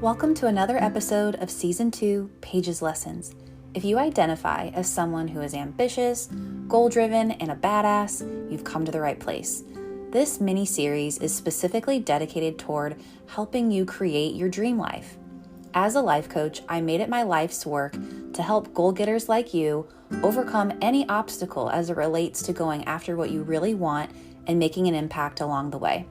Welcome to another episode of Season 2, Paige's Lessons. If you identify as someone who is ambitious, goal-driven, and a badass, you've come to the right place. This mini-series is specifically dedicated toward helping you create your dream life. As a life coach, I made it my life's work to help goal-getters like you overcome any obstacle as it relates to going after what you really want and making an impact along the way.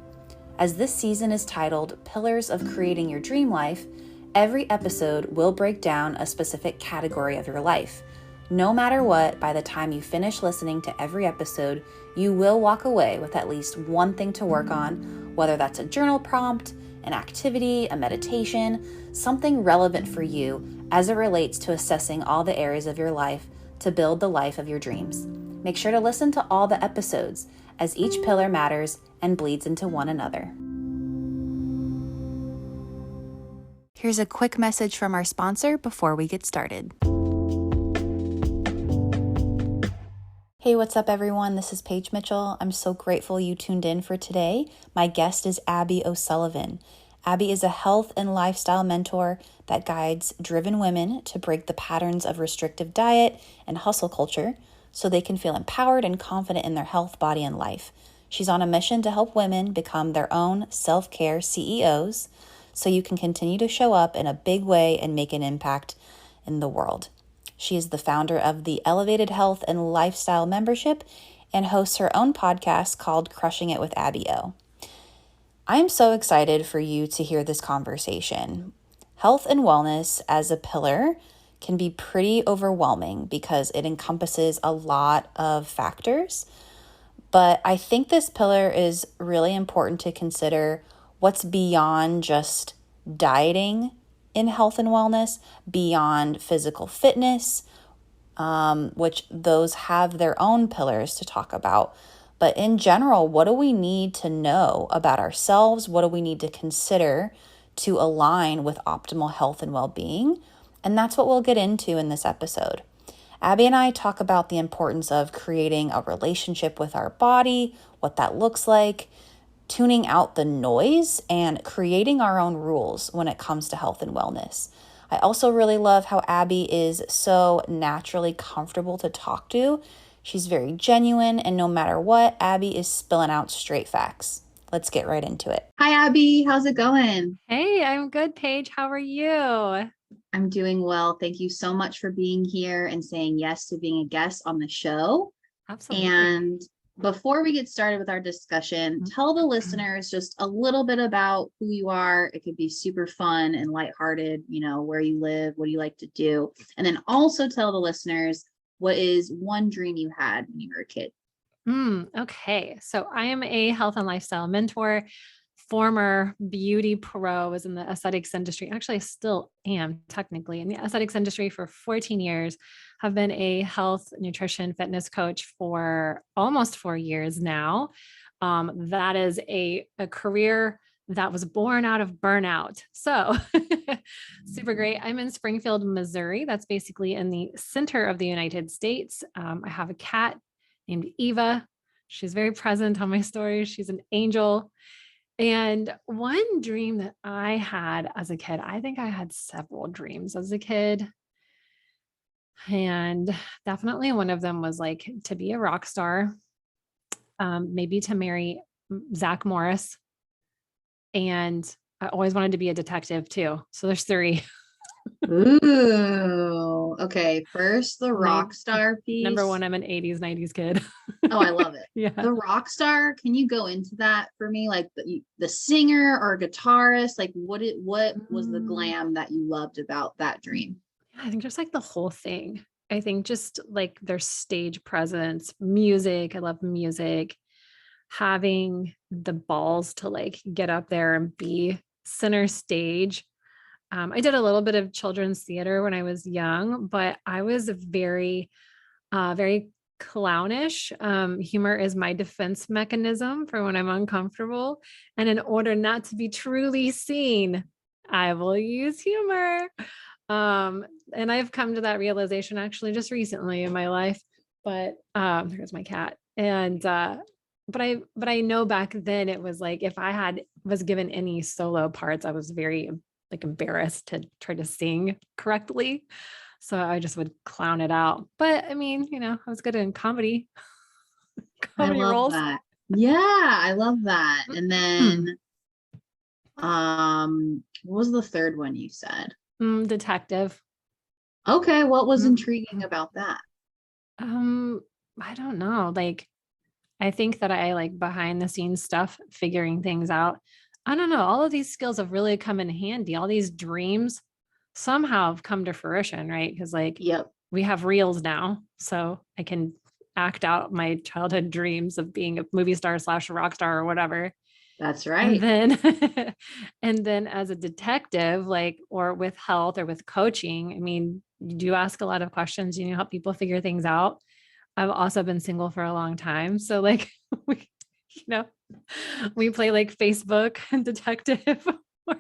As this season is titled Pillars of Creating Your Dream Life, every episode will break down a specific category of your life. No matter what, by the time you finish listening to every episode, you will walk away with at least one thing to work on, whether that's a journal prompt, an activity, a meditation, something relevant for you as it relates to assessing all the areas of your life to build the life of your dreams. Make sure to listen to all the episodes, as each pillar matters and bleeds into one another. Here's a quick message from our sponsor before we get started. Hey, what's up everyone? This is Paige Mitchell. I'm so grateful you tuned in for today. My guest is Abby O'Sullivan. Abby is a health and lifestyle mentor that guides driven women to break the patterns of restrictive diet and hustle culture so they can feel empowered and confident in their health, body, and life. She's on a mission to help women become their own self-care CEOs so you can continue to show up in a big way and make an impact in the world. She is the founder of the Elevated Health and Lifestyle membership and hosts her own podcast called Crushing It with Abby O. I am so excited for you to hear this conversation. Health and wellness as a pillar can be pretty overwhelming because it encompasses a lot of factors. But I think this pillar is really important to consider what's beyond just dieting in health and wellness, beyond physical fitness, which those have their own pillars to talk about. But in general, what do we need to know about ourselves? What do we need to consider to align with optimal health and well-being? And that's what we'll get into in this episode. Abby and I talk about the importance of creating a relationship with our body, what that looks like, tuning out the noise, and creating our own rules when it comes to health and wellness. I also really love how Abby is so naturally comfortable to talk to. She's very genuine, and no matter what, Abby is spilling out straight facts. Let's get right into it. Hi, Abby. How's it going? Hey, I'm good, Paige. How are you? I'm doing well. Thank you so much for being here and saying yes to being a guest on the show. Absolutely. And before we get started with our discussion, tell the listeners just a little bit about who you are. It could be super fun and lighthearted, where you live, what do you like to do? And then also tell the listeners what is one dream you had when you were a kid. Okay. So I am a health and lifestyle mentor, former beauty pro, was in the aesthetics industry. Actually, I still am technically in the aesthetics industry for 14 years, have been a health, nutrition, fitness coach for almost 4 years now. That is a career that was born out of burnout. So super great. I'm in Springfield, Missouri. That's basically in the center of the United States. I have a cat named Eva. She's very present on my stories. She's an angel. And one dream that I had as a kid, I think I had several dreams as a kid. And definitely one of them was like to be a rock star, maybe to marry Zach Morris. And I always wanted to be a detective too. So there's 3. Ooh, okay. First, the rock star piece. Number 1, I'm an 80s, 90s kid. Oh, I love it. Yeah. The rock star, can you go into that for me? Like the singer or guitarist, like what was the glam that you loved about that dream? I think just like the whole thing. I think just like their stage presence, music. I love music. Having the balls to like get up there and be center stage. I did a little bit of children's theater when I was young, but I was very, very clownish. Humor is my defense mechanism for when I'm uncomfortable. And in order not to be truly seen, I will use humor. And I've come to that realization actually just recently in my life, but there's my cat. And but I know back then it was like, if I was given any solo parts, I was very like embarrassed to try to sing correctly. So I just would clown it out. But I mean, I was good in comedy, I comedy love roles. that. Yeah, I love that. And then what was the third one you said? Detective. Okay, what was Mm, intriguing about that? Um, I don't know. Like, I think that I like behind the scenes stuff, figuring things out. I don't know. All of these skills have really come in handy. All these dreams somehow have come to fruition, right? Because like Yep, we have reels now, so I can act out my childhood dreams of being a movie star slash rock star or whatever. that's And right. then and then as a detective, like or with health or with coaching, I mean, you do ask a lot of questions, help people figure things out. I've also been single for a long time. So like we, you know, we play like Facebook and detective or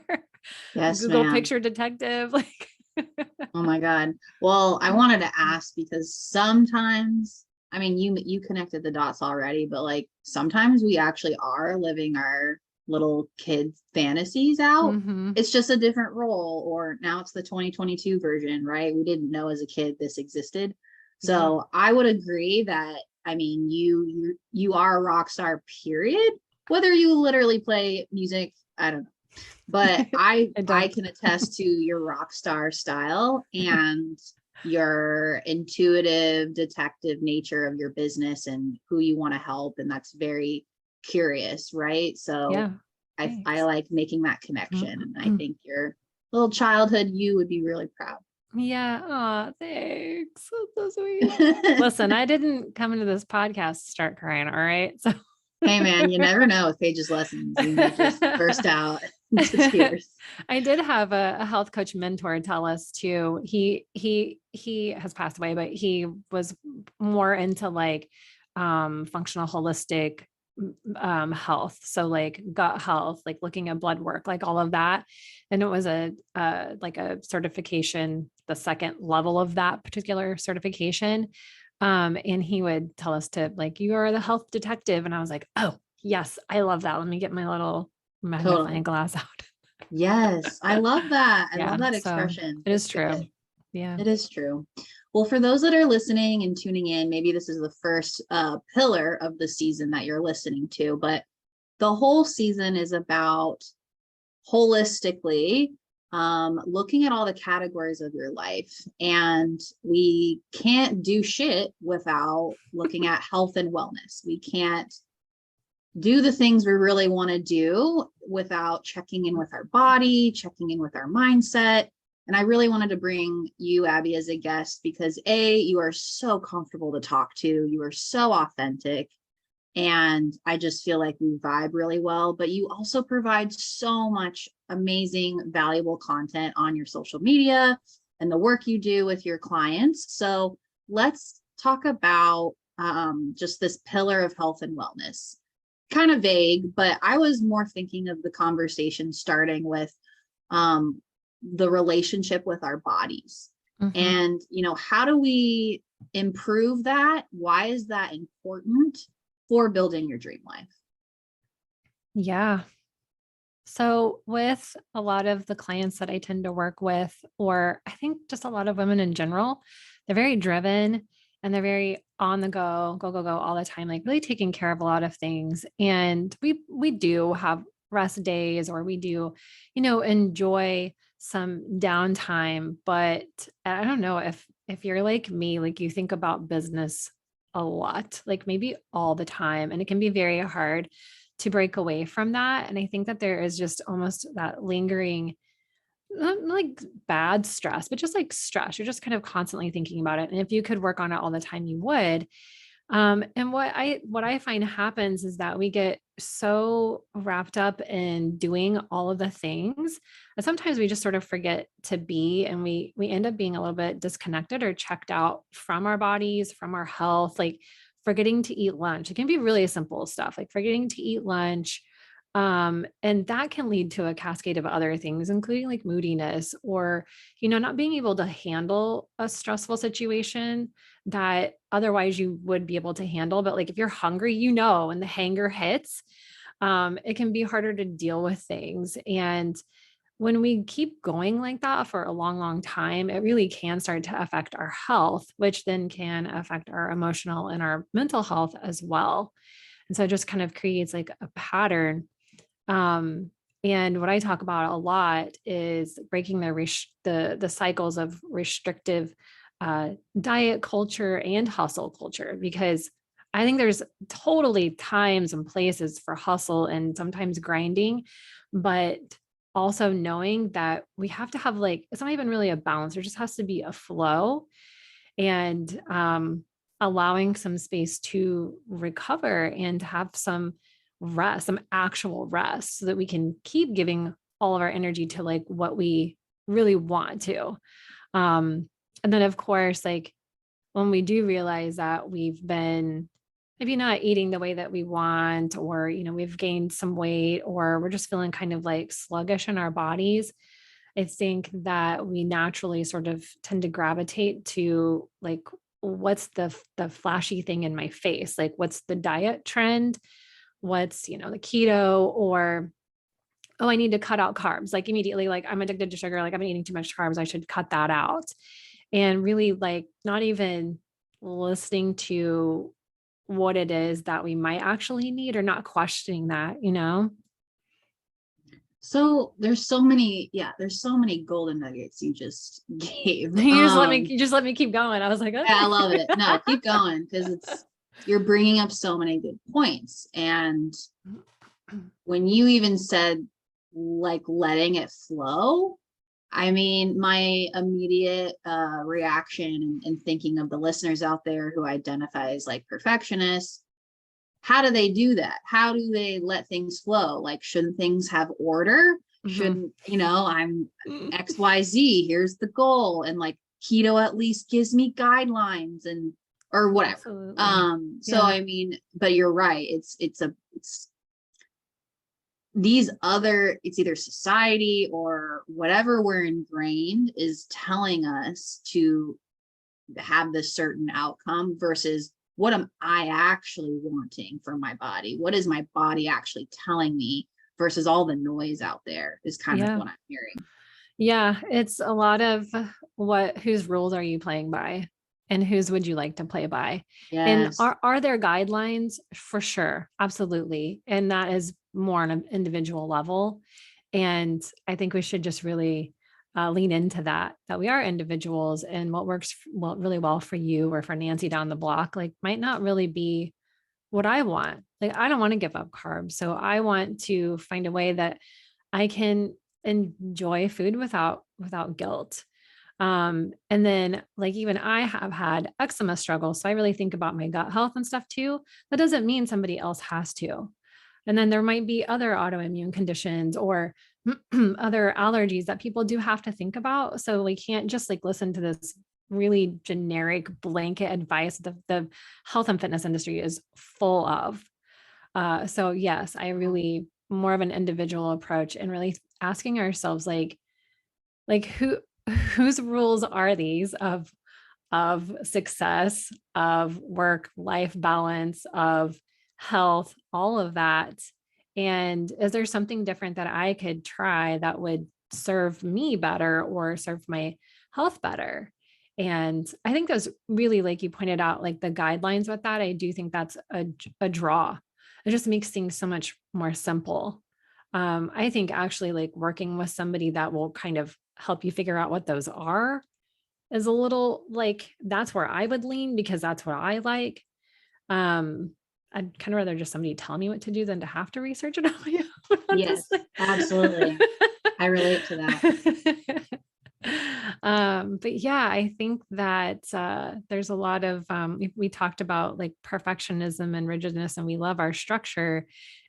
Yes, Google ma'am. picture detective. Like Oh my God. Well, I wanted to ask because sometimes, I mean, you connected the dots already, but like sometimes we actually are living our little kids' fantasies out. mm-hmm. It's just a different role, or now it's the 2022 version, right? We didn't know as a kid this existed. Yeah. So I would agree that, I mean, you are a rock star, period. Whether you literally play music, I don't know, but I I don't. can attest to your rock star style and your intuitive detective nature of your business and who you want to help, and that's very curious, right? So Yeah. I Thanks. like making that connection, and I think your little childhood you would be really proud. Yeah. Oh, thanks. That's so sweet. Listen, I didn't come into this podcast to start crying. All right. So Hey man, you never know with Paige's lessons, you may just burst out into tears. I did have a health coach mentor tell us too. He has passed away, but he was more into like functional holistic health. So like gut health, like looking at blood work, like all of that. And it was a like a certification, the second level of that particular certification. And he would tell us to like, you are the health detective. And I was like, oh yes, I love that. Let me get my little magnifying Totally. glass out. Yes, I love that. I love Yeah. that So expression. it is It's true. good. Yeah. It is true. Well, for those that are listening and tuning in, maybe this is the first pillar of the season that you're listening to, but the whole season is about holistically looking at all the categories of your life. And we can't do shit without looking at health and wellness. We can't do the things we really want to do without checking in with our body, checking in with our mindset. And I really wanted to bring you, Abby, as a guest because A, you are so comfortable to talk to, you are so authentic. And I just feel like we vibe really well, but you also provide so much amazing, valuable content on your social media and the work you do with your clients. So let's talk about just this pillar of health and wellness. Kind of vague, but I was more thinking of the conversation starting with um, the relationship with our bodies. Mhm. And, how do we improve that? Why is that important for building your dream life? Yeah. So with a lot of the clients that I tend to work with, or I think just a lot of women in general, they're very driven and they're very on the go, go, go, go all the time, like really taking care of a lot of things. And we do have rest days or we do, enjoy some downtime. But I don't know if you're like me, like you think about business a lot, like maybe all the time. And it can be very hard to break away from that. And I think that there is just almost that lingering, not like bad stress, but just like stress. You're just kind of constantly thinking about it. And if you could work on it all the time, you would. And what I find happens is that we get so wrapped up in doing all of the things that sometimes we just sort of forget to be, and we end up being a little bit disconnected or checked out from our bodies, from our health, like forgetting to eat lunch. It can be really simple stuff like forgetting to eat lunch. And that can lead to a cascade of other things, including like moodiness or, not being able to handle a stressful situation that otherwise you would be able to handle. But like if you're hungry, and the hanger hits, it can be harder to deal with things. And when we keep going like that for a long, long time, it really can start to affect our health, which then can affect our emotional and our mental health as well. And so it just kind of creates like a pattern. Um, and what I talk about a lot is breaking the cycles of restrictive diet culture and hustle culture, because I think there's totally times and places for hustle and sometimes grinding, but also knowing that we have to have like, it's not even really a balance. There just has to be a flow, and allowing some space to recover and to have some rest, some actual rest, so that we can keep giving all of our energy to like what we really want to. And then of course, like when we do realize that we've been maybe not eating the way that we want, or, we've gained some weight, or we're just feeling kind of like sluggish in our bodies, I think that we naturally sort of tend to gravitate to like, what's the flashy thing in my face? Like, what's the diet trend? What's, the keto, or, oh, I need to cut out carbs. Like immediately, like I'm addicted to sugar. Like I've been eating too much carbs. I should cut that out. And really like not even listening to what it is that we might actually need, or not questioning that. So there's so many, there's so many golden nuggets you just gave. You just let me keep going. I was like, okay. Yeah, I love it. No, keep going, because you're bringing up so many good points. And when you even said like letting it flow, I mean, my immediate reaction and thinking of the listeners out there who identify as like perfectionists, how do they do that? How do they let things flow? Like, shouldn't things have order? Shouldn't, I'm XYZ, here's the goal. And like keto at least gives me guidelines and or whatever. Absolutely. So I mean, but you're right. It's it's either society or whatever we're ingrained is telling us to have this certain outcome versus what am I actually wanting for my body? What is my body actually telling me versus all the noise out there is kind of what I'm hearing. Yeah, it's a lot of whose rules are you playing by, and whose would you like to play by? And Yes. are there guidelines? For sure. Absolutely. And that is more on an individual level. And I think we should just really lean into that we are individuals, and what works really well for you or for Nancy down the block, like might not really be what I want. Like, I don't want to give up carbs. So I want to find a way that I can enjoy food without guilt. And then like, even I have had eczema struggles. So I really think about my gut health and stuff too. That doesn't mean somebody else has to. And then there might be other autoimmune conditions or other allergies that people do have to think about. So we can't just like listen to this really generic blanket advice that the health and fitness industry is full of. So yes, I really more of an individual approach, and really asking ourselves like whose rules are these of success, of work life balance, of health, all of that. And is there something different that I could try that would serve me better or serve my health better? And I think those really, like you pointed out, like the guidelines with that, I do think that's a draw. It just makes things so much more simple. I think actually like working with somebody that will kind of help you figure out what those are is a little like, that's where I would lean, because that's what I like. I'd kind of rather just somebody tell me what to do than to have to research it on my own. Yes, absolutely. I relate to that. But yeah, I think that there's a lot of we talked about like perfectionism and rigidness, and we love our structure.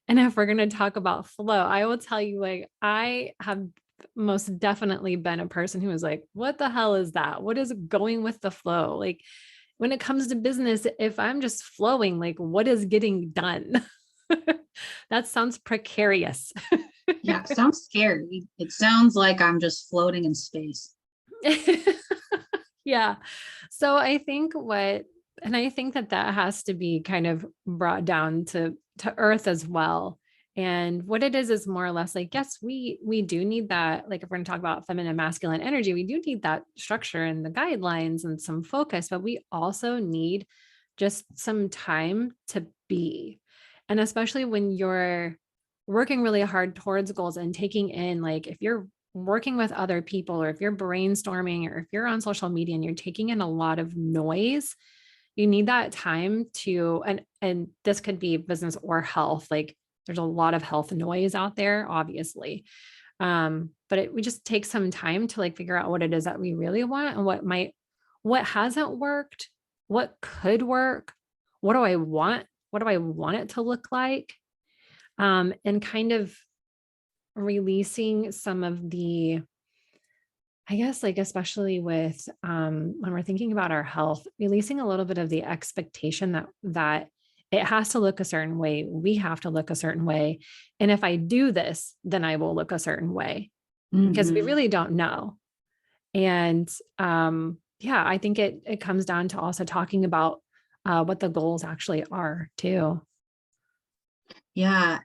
And if we're going to talk about flow, I will tell you, like, I have most definitely been a person who was like, what the hell is that? What is going with the flow? Like, when it comes to business, if I'm just flowing, like, what is getting done? That sounds precarious. Yeah, it sounds scary. It sounds like I'm just floating in space. Yeah. So I think and I think that has to be kind of brought down to earth as well. And what it is more or less like, yes, we do need that. Like if we're going to talk about feminine, masculine energy, we do need that structure and the guidelines and some focus, but we also need just some time to be. And especially when you're working really hard towards goals and taking in, like if you're working with other people or if you're brainstorming or if you're on social media and you're taking in a lot of noise, you need that time to, and this could be business or health. Like there's a lot of health noise out there, obviously. But we just take some time to like figure out what it is that we really want and what hasn't worked, what could work, what do I want? What do I want it to look like? And kind of releasing some of the, I guess, like, especially with, when we're thinking about our health, releasing a little bit of the expectation that it has to look a certain way. We have to look a certain way. And if I do this, then I will look a certain way because we Mhm. really don't know. And, yeah, I think it comes down to also talking about, what the goals actually are too. Yeah.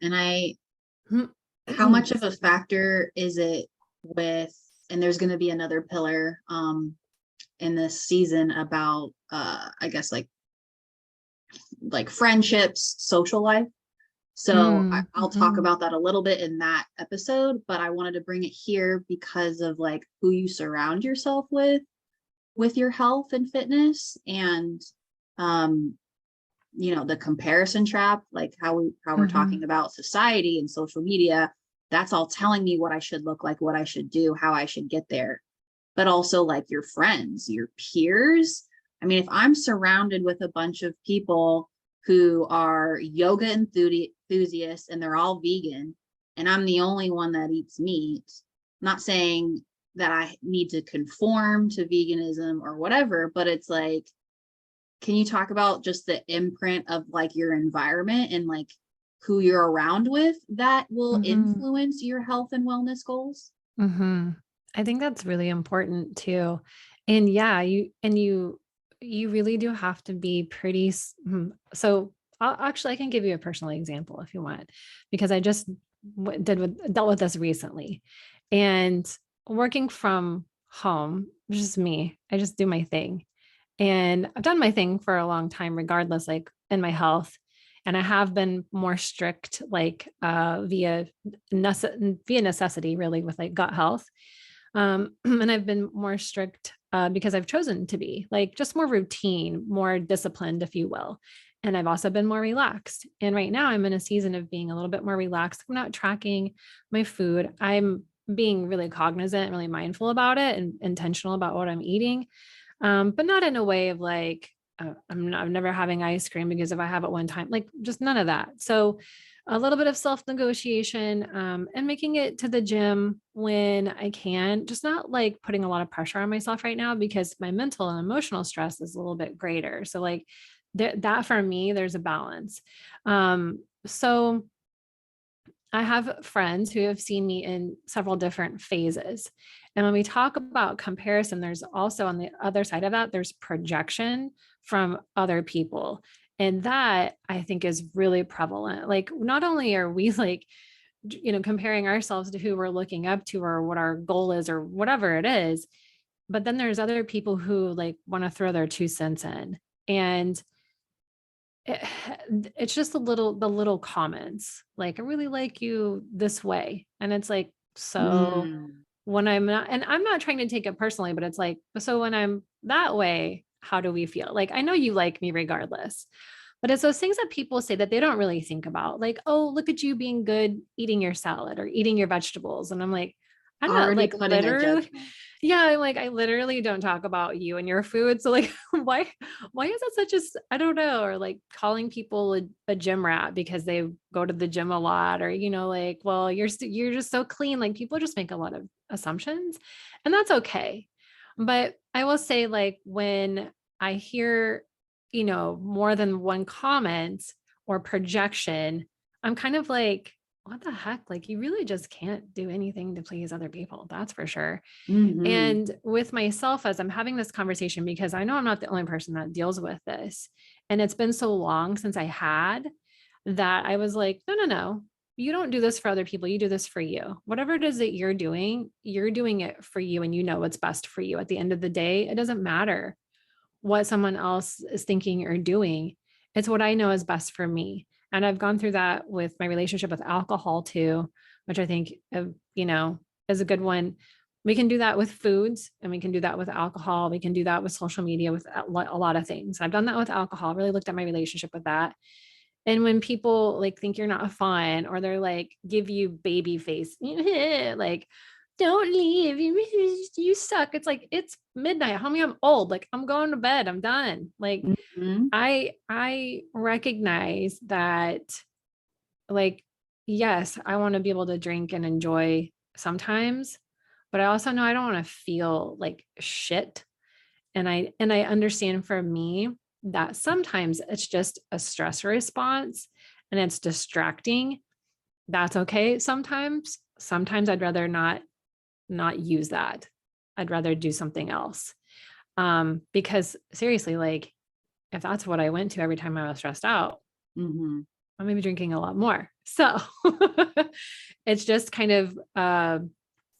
How much of a factor is it with, and there's going to be another pillar in this season about I guess like friendships, social life. So I'll talk Mhm. about that a little bit in that episode, but I wanted to bring it here because of like who you surround yourself with your health and fitness, and um the comparison trap, like how we're talking Mhm. about society and social media. That's all telling me what I should look like, what I should do, how I should get there. But also like your friends, your peers. I mean, if I'm surrounded with a bunch of people who are yoga enthusiasts and they're all vegan, and I'm the only one that eats meat, I'm not saying that I need to conform to veganism or whatever, but it's like, can you talk about just the imprint of like your environment and like who you're around with that will Mhm. influence your health and wellness goals? Mhm. I think that's really important too. And yeah, you really do have to be pretty so I can give you a personal example if you want, because I just dealt with this recently. And working from home, just me, I just do my thing. And I've done my thing for a long time, regardless, like in my health. And I have been more strict, like via necessity, really, with like gut health. And I've been more strict because I've chosen to be like just more routine, more disciplined, if you will. And I've also been more relaxed. And right now I'm in a season of being a little bit more relaxed. I'm not tracking my food. I'm being really cognizant, really mindful about it and intentional about what I'm eating, but not in a way of like, I'm never having ice cream because if I have it one time, like just none of that. So a little bit of self negotiation, and making it to the gym when I can, just not like putting a lot of pressure on myself right now because my mental and emotional stress is a little bit greater. So like that for me, there's a balance. So I have friends who have seen me in several different phases. And when we talk about comparison, there's also on the other side of that, there's projection from other people. And that I think is really prevalent. Like, not only are we like, comparing ourselves to who we're looking up to or what our goal is or whatever it is, but then there's other people who like want to throw their 2 cents in. And it, it's just the little comments like, I really like you this way, and it's like, so Mm. when I'm not, and I'm not trying to take it personally, but it's like, so when I'm that way, how do we feel? Like, I know you like me regardless, but it's those things that people say that they don't really think about, like, oh, look at you being good eating your salad or eating your vegetables, and I'm like, I'm not Already like putting a literally, judgment. yeah, I'm like, I literally don't talk about you and your food. So like, why is that such a, I don't know, or like calling people a gym rat because they go to the gym a lot, or, like, well, you're just so clean. Like people just make a lot of assumptions, and that's okay. But I will say, like, when I hear, more than one comment or projection, I'm kind of like, what the heck? Like, you really just can't do anything to please other people. That's for sure. Hmm. And with myself, as I'm having this conversation, because I know I'm not the only person that deals with this, and it's been so long since I had, that I was like, no, no, no. you don't do this for other people. You do this for you. Whatever it is that you're doing it for you, and you know what's best for you. At the end of the day, it doesn't matter what someone else is thinking or doing. It's what I know is best for me. And I've gone through that with my relationship with alcohol too, which I think, is a good one. We can do that with foods, and we can do that with alcohol. We can do that with social media, with a lot of things. I've done that with alcohol, really looked at my relationship with that. And when people like think you're not fun, or they're like, give you baby face, like, don't leave, you suck. It's like, it's midnight. Homie, I'm old. Like, I'm going to bed. I'm done. Like, Mhm. I recognize that, like, yes, I want to be able to drink and enjoy sometimes, but I also know I don't want to feel like shit. And I understand for me that sometimes it's just a stress response and it's distracting. That's okay. Sometimes I'd rather not use that. I'd rather do something else. Because seriously, like, if that's what I went to every time I was stressed out, Mhm. I'm maybe drinking a lot more. So it's just kind of,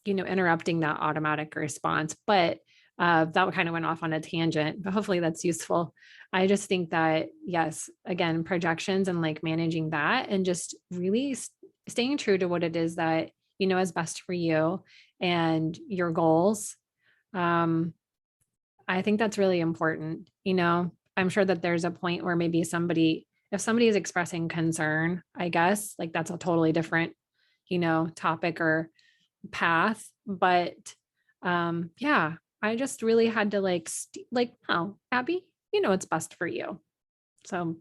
interrupting that automatic response. But that kind of went off on a tangent, but hopefully that's useful. I just think that, yes, again, projections and like managing that, and just really staying true to what it is that you know is best for you and your goals. Um, I think that's really important. I'm sure that there's a point where maybe if somebody is expressing concern, I guess, like, that's a totally different, topic or path. But yeah, I just really had to no, Abby, it's best for you. So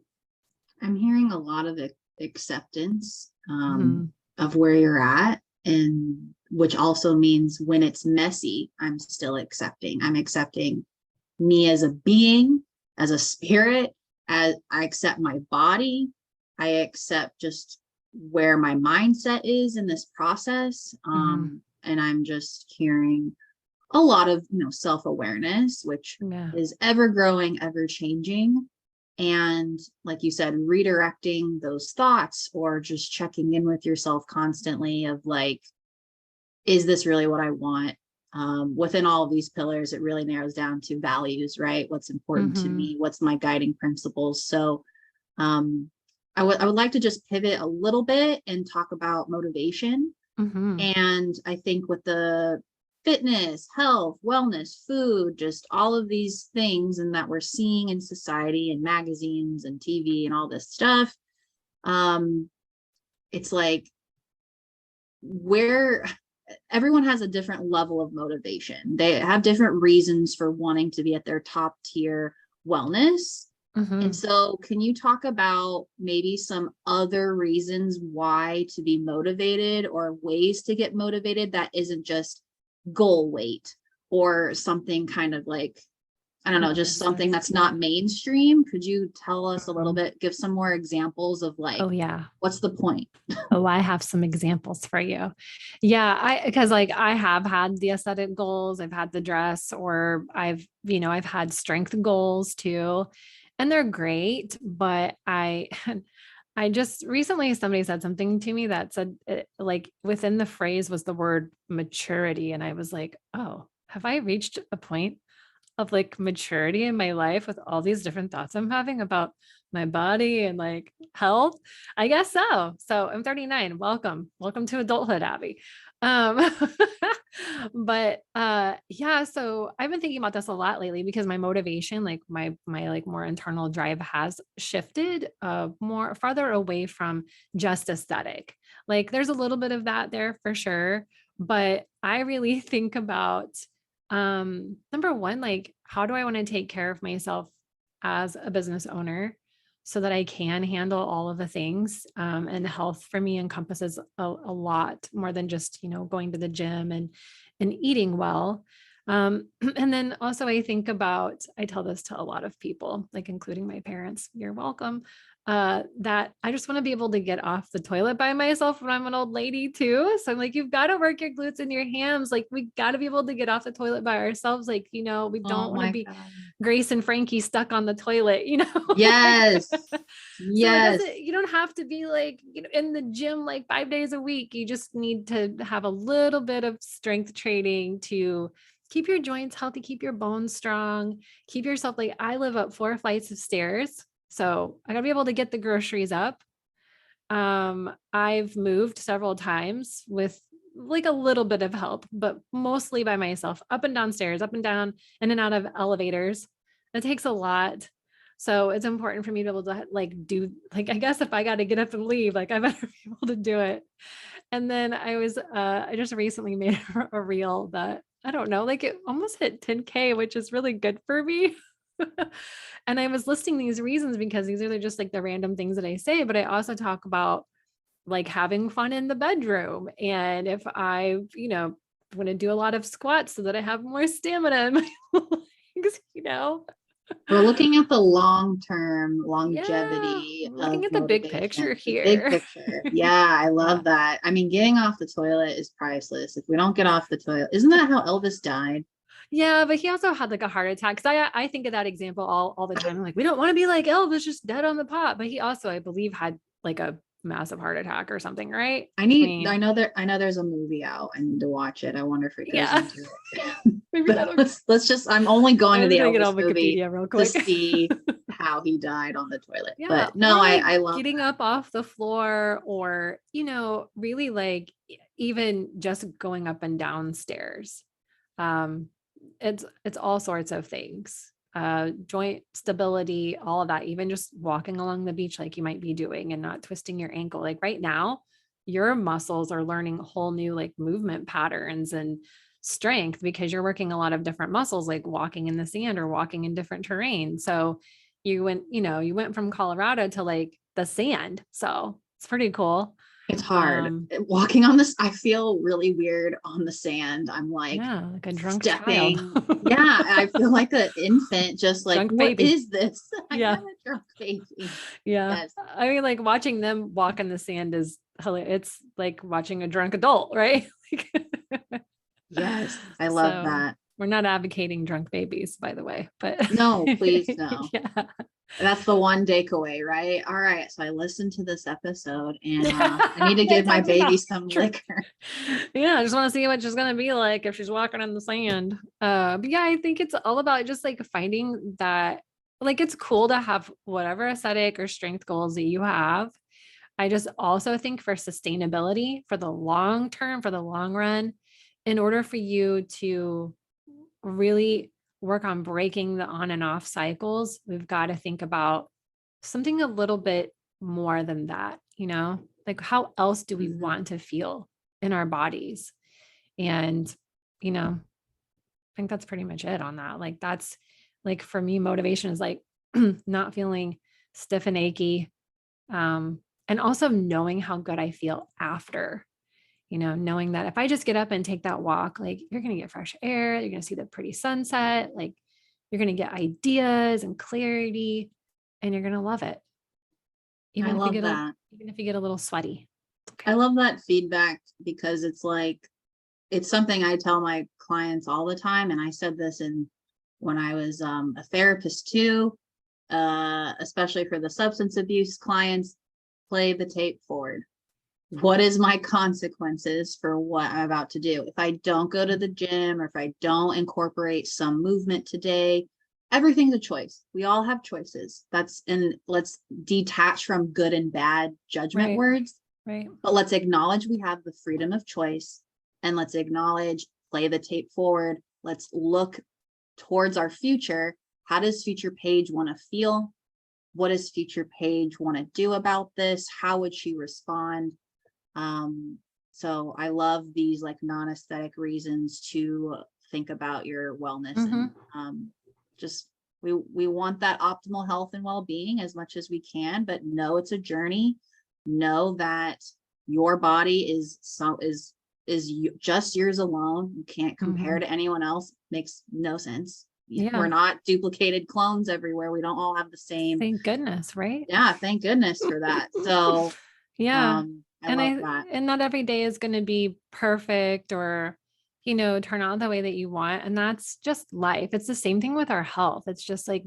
I'm hearing a lot of acceptance mhm, of where you're at, and which also means when it's messy, I'm still accepting. I'm accepting me as a being, as a spirit, as I accept my body. I accept just where my mindset is in this process. mhm, And I'm just hearing a lot of, self-awareness, which yeah, is ever growing, ever changing. And like you said, redirecting those thoughts, or just checking in with yourself constantly of like, is this really what I want? Within all of these pillars, it really narrows down to values, right? What's important to mhm, me? What's my guiding principles? So um, I would like to just pivot a little bit and talk about motivation. mhm, And I think with the fitness, health, wellness, food, just all of these things, and that we're seeing in society and magazines and TV and all this stuff, um, it's like where everyone has a different level of motivation. They have different reasons for wanting to be at their top tier wellness. And mhm. so, can you talk about maybe some other reasons why to be motivated, or ways to get motivated that isn't just goal weight, or something kind of like, I don't know, just something Realistic. that's not mainstream? Could you tell us a little Mhm. bit, give some more examples of like, Oh yeah. what's the point? Oh, I have some examples for you. Yeah, because like I have had the aesthetic goals, I've had the dress, or I've had strength goals too. And they're great, but I just recently somebody said something to me that said like within the phrase was the word maturity, and I was like, "Oh, have I reached a point of like maturity in my life with all these different thoughts I'm having about my body and like health?" I guess so. So I'm 39. Welcome. Welcome to adulthood, Abby. Um but yeah, so I've been thinking about this a lot lately because my motivation, like my like more internal drive has shifted more farther away from just aesthetic. Like there's a little bit of that there for sure, but I really think about number one, like, how do I want to take care of myself as a business owner so that I can handle all of the things? And health for me encompasses a lot more than just, going to the gym and eating well. And then also I think about, I tell this to a lot of people, like including my parents, you're welcome. that I just want to be able to get off the toilet by myself when I'm an old lady too. So I'm like, you've got to work your glutes and your hams. Like we got to be able to get off the toilet by ourselves. Like, we don't Oh want to my be God. Grace and Frankie stuck on the toilet. Yes. So Yes. you don't have to be like, in the gym like 5 days a week. You just need to have a little bit of strength training to keep your joints healthy, keep your bones strong, keep yourself like, I live up 4 flights of stairs. So I gotta be able to get the groceries up. I've moved several times with like a little bit of help, but mostly by myself, up and down stairs, up and down, in and out of elevators. It takes a lot. So it's important for me to be able to like do, like, I guess if I got to get up and leave, like I better be able to do it. And then I just recently made a reel that I don't know, like it almost hit 10K, which is really good for me. And I was listing these reasons because these are just like the random things that I say, but I also talk about like having fun in the bedroom. And if I, want to do a lot of squats so that I have more stamina in my legs. We're looking at the long-term Yeah, longevity looking of at the big picture motivation, the big here. picture. Yeah, I love Yeah. that. I mean, getting off the toilet is priceless. If we don't get off the toilet, isn't that how Elvis died? Yeah, but he also had like a heart attack. Cause I think of that example all the time. I'm like, we don't want to be like Elvis, just dead on the pot. But he also, I believe, had like a massive heart attack or something, right? I know there's a movie out. I need to watch it. I wonder if it goes Yeah. into it. Maybe But that'll. let's just, I'm only going to I'm the just gonna get Elvis on movie Wikipedia real to quick. see how he died on the toilet. Yeah. But no, Or like I love getting that. up off the floor or, really like even just going up and down stairs. Um, it's all sorts of things. Joint stability, all of that, even just walking along the beach like you might be doing and not twisting your ankle. Like right now, your muscles are learning whole new like movement patterns and strength because you're working a lot of different muscles, like walking in the sand or walking in different terrain. So you went from Colorado to like the sand. So it's pretty cool. It's hard. Um, Walking on this, I feel really weird on the sand. I'm like yeah, like a drunk child. stepping. Yeah, I feel like an infant, just like, Drunk what baby. is this? I Yeah. am a drunk baby. Yeah. Yes, I mean, like watching them walk in the sand is hilarious. It's like watching a drunk adult, right? yes, I love So that. we're not advocating drunk babies, by the way, but No, please no. yeah. That's the one takeaway, right? All right, so I listened to this episode and Yeah. I need to give It's my actually baby not some true. liquor. Yeah, I just want to see what she's gonna be like if she's walking in the sand. But yeah, I think it's all about just like finding that, like, it's cool to have whatever aesthetic or strength goals that you have. I just also think for sustainability, for the long term, for the long run, in order for you to really work on breaking the on and off cycles, we've got to think about something a little bit more than that, like how else do we Mhm. want to feel in our bodies? And, I think that's pretty much it on that. Like, that's like for me, motivation is like not feeling stiff and achy. And also knowing how good I feel after, knowing that if I just get up and take that walk, like you're going to get fresh air, you're going to see the pretty sunset, like you're going to get ideas and clarity, and you're going to love it. I love that. Even if you get a little sweaty. It's I okay. love that feedback because it's like, it's something I tell my clients all the time. And I said this when I was a therapist too, especially for the substance abuse clients, play the tape forward. What is my consequences for what I'm about to do? If I don't go to the gym or if I don't incorporate some movement today, everything's a choice. We all have choices. And let's detach from good and bad judgment Right. words, Right. but let's acknowledge we have the freedom of choice and let's acknowledge, play the tape forward. Let's look towards our future. How does future Paige want to feel? What does future Paige want to do about this? How would she respond? So I love these like non-aesthetic reasons to think about your wellness and just we want that optimal health and well-being as much as we can, but know it's a journey. Know that your body is just yours alone. You can't compare to anyone else. Makes no sense. We're not duplicated clones everywhere. We don't all have the same. Thank goodness, right? Yeah, thank goodness for that. So yeah. I love that. And not every day is going to be perfect or, turn out the way that you want. And that's just life. It's the same thing with our health. It's just like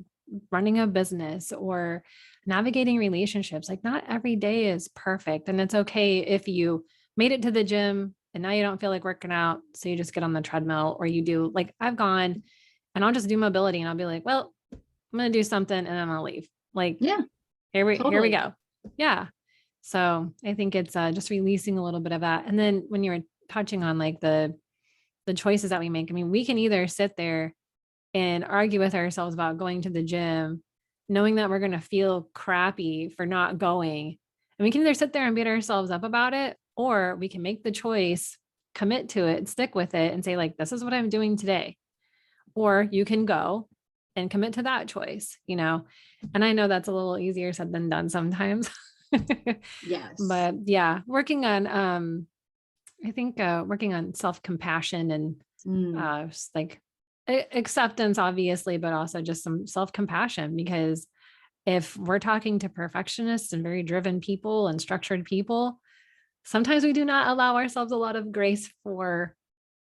running a business or navigating relationships. Like not every day is perfect. And it's okay if you made it to the gym and now you don't feel like working out. So you just get on the treadmill or you do like I've gone and I'll just do mobility and I'll be like, well, I'm going to do something and I'm going to leave. Like, Yeah, here we totally. go. Yeah. So I think it's just releasing a little bit of that. And then when you were touching on like the choices that we make, I mean, we can either sit there and argue with ourselves about going to the gym, knowing that we're going to feel crappy for not going. And we can either sit there and beat ourselves up about it, or we can make the choice, commit to it, stick with it and say like, this is what I'm doing today. Or you can go and commit to that choice, and I know that's a little easier said than done sometimes. Yes. But yeah, working on, I think, working on self-compassion and just like acceptance, obviously, but also just some self-compassion, because if we're talking to perfectionists and very driven people and structured people, sometimes we do not allow ourselves a lot of grace for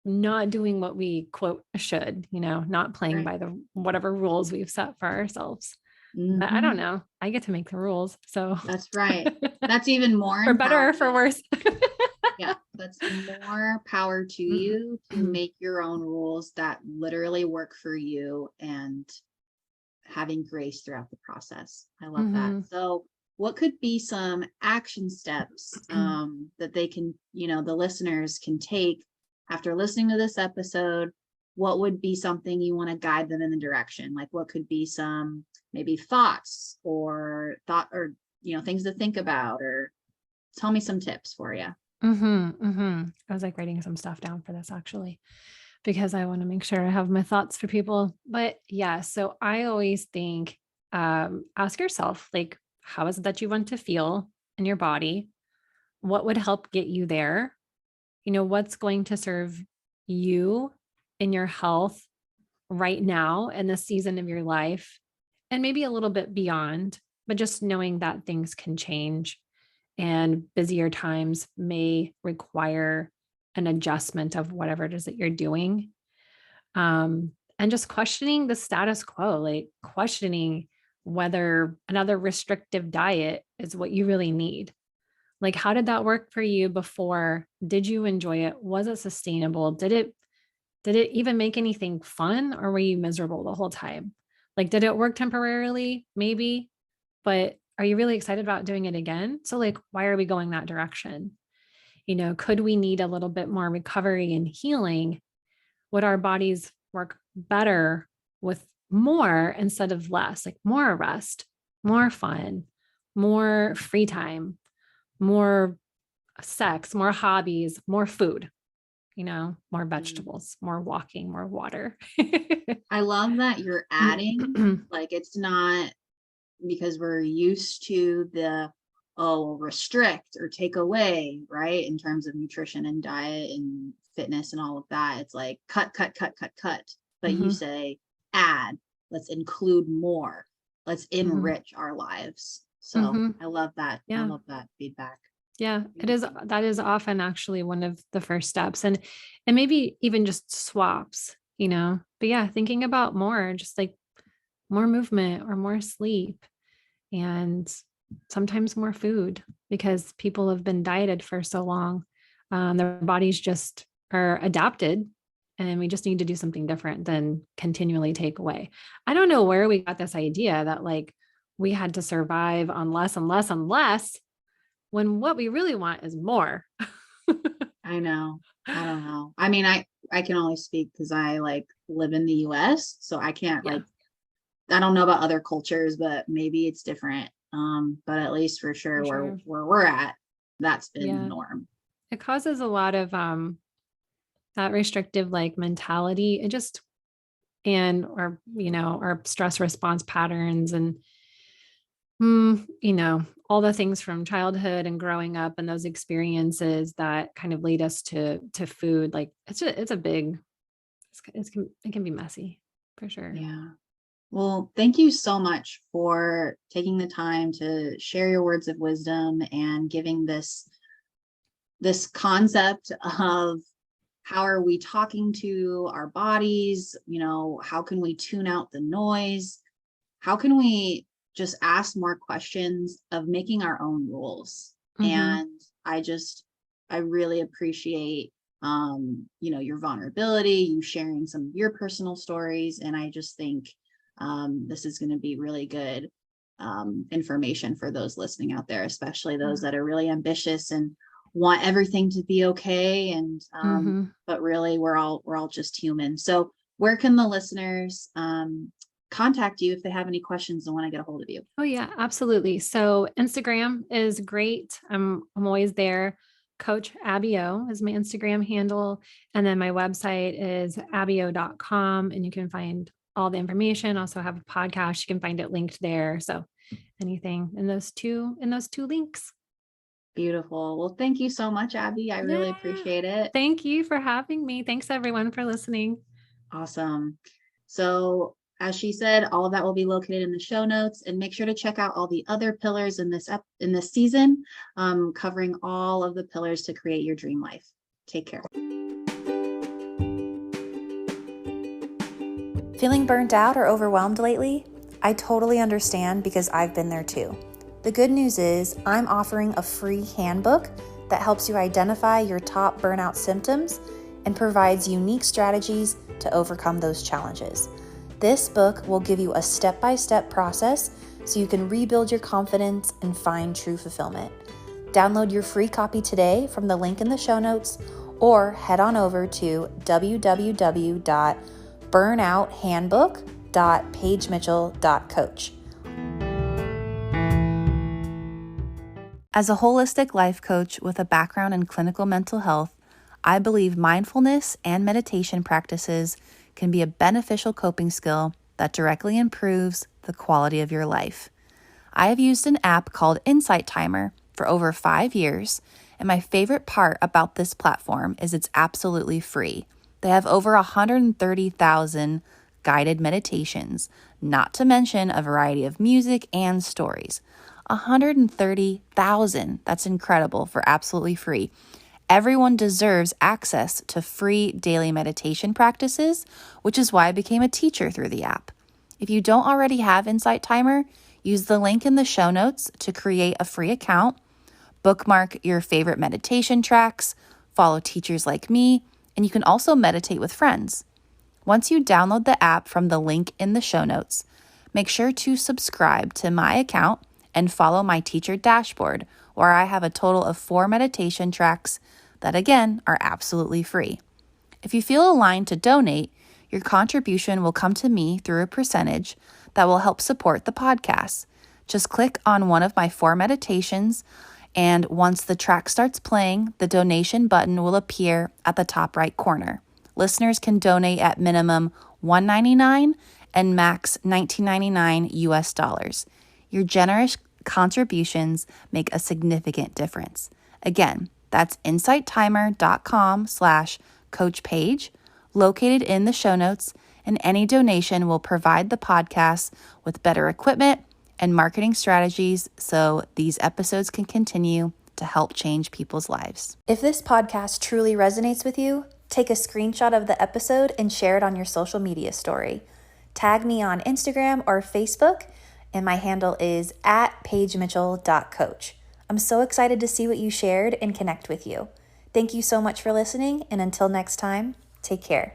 not doing what we quote should, not playing Right. by the whatever rules we've set for ourselves. But I Mhm. don't know. I get to make the rules. So That's right. That's even more for better or for empowerment. worse. Yeah, that's more power to you to make your own rules that literally work for you and having grace throughout the process. I love that. So what could be some action steps that they can, the listeners can take after listening to this episode? What would be something you want to guide them in the direction? Like what could be some maybe thoughts or things to think about, or tell me some tips for you. I was like writing some stuff down for this actually, because I want to make sure I have my thoughts for people. But yeah, so I always think, ask yourself, like, how is it that you want to feel in your body? What would help get you there? What's going to serve you in your health right now in this season of your life, and maybe a little bit beyond, but just knowing that things can change and busier times may require an adjustment of whatever it is that you're doing. And just questioning the status quo, like questioning whether another restrictive diet is what you really need. Like, how did that work for you before? Did you enjoy it? Was it sustainable? Did it even make anything fun, or were you miserable the whole time? Like, did it work temporarily? Maybe, but are you really excited about doing it again? So like, why are we going that direction? Could we need a little bit more recovery and healing? Would our bodies work better with more instead of less, like more rest, more fun, more free time, more sex, more hobbies, more food, more vegetables, more walking, more water. I love that you're adding, like it's not because we're used to the restrict or take away, right? In terms of nutrition and diet and fitness and all of that. It's like cut, cut, cut, cut, cut. But you say add, let's include more. Let's enrich our lives. So I love that. I Yeah. love that feedback. Yeah, that is often actually one of the first steps, and maybe even just swaps. But yeah, thinking about more, just like more movement or more sleep, and sometimes more food, because people have been dieted for so long. Their bodies just are adapted, and we just need to do something different than continually take away. I don't know where we got this idea that like we had to survive on less and less and less, when what we really want is more. I know. I don't know. I mean, I can only speak because I like live in the US, so I can't Yeah. I don't know about other cultures, but maybe it's different. But at least for sure, sure. where we're at, that's been the Yeah. norm. It causes a lot of that restrictive like mentality. It just or our stress response patterns and all the things from childhood and growing up and those experiences that kind of lead us to food. Like it can be messy. for sure. Yeah. Well, thank you so much for taking the time to share your words of wisdom and giving this concept of how are we talking to our bodies, how can we tune out the noise? How can we just ask more questions of making our own rules? Mm-hmm. And I really appreciate your vulnerability, you sharing some of your personal stories. And I just think this is going to be really good information for those listening out there, especially those that are really ambitious and want everything to be okay. And Mm-hmm. but really we're all just human. So where can the listeners contact you if they have any questions and want to get a hold of you? Oh yeah, absolutely. So Instagram is great. I'm always there. Coach Abio is my Instagram handle. And then my website is abio.com, and you can find all the information. Also have a podcast. You can find it linked there. So anything in those two links. Beautiful. Well, thank you so much, Abby. I really Yeah. appreciate it. Thank you for having me. Thanks everyone for listening. Awesome. So as she said, all of that will be located in the show notes, and make sure to check out all the other pillars in this season, covering all of the pillars to create your dream life. Take care. Feeling burnt out or overwhelmed lately? I totally understand because I've been there too. The good news is I'm offering a free handbook that helps you identify your top burnout symptoms and provides unique strategies to overcome those challenges. This book will give you a step-by-step process so you can rebuild your confidence and find true fulfillment. Download your free copy today from the link in the show notes, or head on over to www.burnouthandbook.pagemitchell.coach. As a holistic life coach with a background in clinical mental health, I believe mindfulness and meditation practices can be a beneficial coping skill that directly improves the quality of your life. I have used an app called Insight Timer for over 5 years, and my favorite part about this platform is it's absolutely free. They have over 130,000 guided meditations, not to mention a variety of music and stories. 130,000. That's incredible for absolutely free. Everyone deserves access to free daily meditation practices, which is why I became a teacher through the app. If you don't already have Insight Timer, use the link in the show notes to create a free account, bookmark your favorite meditation tracks, follow teachers like me, and you can also meditate with friends. Once you download the app from the link in the show notes, make sure to subscribe to my account and follow my teacher dashboard, where I have a total of 4 meditation tracks that, again, are absolutely free. If you feel aligned to donate, your contribution will come to me through a percentage that will help support the podcast. Just click on one of my 4 meditations, and once the track starts playing, the donation button will appear at the top right corner. Listeners can donate at minimum $1.99 and max $19.99 US. Your generous contributions make a significant difference. Again, that's insighttimer.com/Coach Paige, located in the show notes, and any donation will provide the podcast with better equipment and marketing strategies so these episodes can continue to help change people's lives. If this podcast truly resonates with you, take a screenshot of the episode and share it on your social media story. Tag me on Instagram or Facebook, and my handle is @pagemitchell.coach. I'm so excited to see what you shared and connect with you. Thank you so much for listening, and until next time, take care.